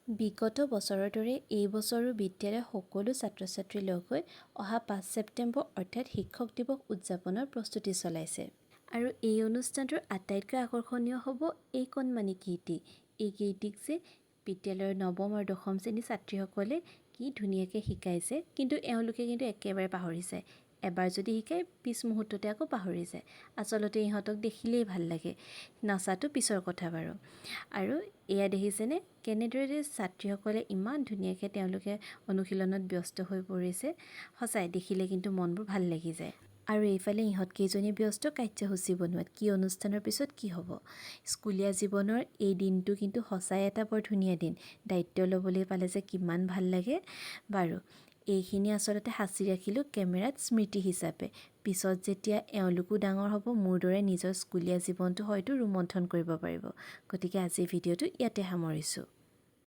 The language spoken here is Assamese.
বিগত বছৰৰ দৰে এই বছৰো বিদ্যালয়ৰ সকলো ছাত্ৰ ছাত্ৰী লগ হৈ অহা ৫ ছেপ্টেম্বৰ অৰ্থাৎ শিক্ষক দিৱস উদযাপনৰ প্ৰস্তুতি চলাইছে। আৰু এই অনুষ্ঠানটোৰ আটাইতকৈ আকৰ্ষণীয় হ'ব এই কণমানি কীৰ্তি। এই কীৰ্তিক যে বিদ্যালয়ৰ নৱম আৰু দশম শ্ৰেণীৰ ছাত্ৰীসকলে কি ধুনীয়াকৈ শিকাইছে, কিন্তু এওঁলোকে একেবাৰে পাহৰি যায়। এবাৰ যদি শিকাই পিছ মুহূৰ্ততে আকৌ পাহৰি যায়। আচলতে ইহঁতক দেখিলেই ভাল লাগে, নচাটো পিছৰ কথা বাৰু। আৰু এয়া দেখিছেনে কেনেদৰে ছাত্ৰীসকলে ইমান ধুনীয়াকৈ তেওঁলোকে অনুশীলনত ব্যস্ত হৈ পৰিছে। সঁচাই দেখিলে কিন্তু মনবোৰ ভাল লাগি যায়। আৰু এইফালে ইহঁতকেইজনী ব্যস্ত কাৰ্যসূচী বনোৱাত, কি অনুষ্ঠানৰ পিছত কি হ'ব। স্কুলীয়া জীৱনৰ এই দিনটো কিন্তু সঁচাই এটা বৰ ধুনীয়া দিন। দায়িত্ব ল'বলৈ পালে যে কিমান ভাল লাগে। বাৰু এইখিনি আচলতে সাঁচি ৰাখিলোঁ কেমেৰাত স্মৃতি হিচাপে। পিছত যেতিয়া এওঁলোকো ডাঙৰ হ'ব, মোৰ দৰে নিজৰ স্কুলীয়া জীৱনটো হয়তো ৰোমন্থন কৰিব পাৰিব। গতিকে আজিৰ ভিডিঅ'টো ইয়াতে সামৰিছোঁ।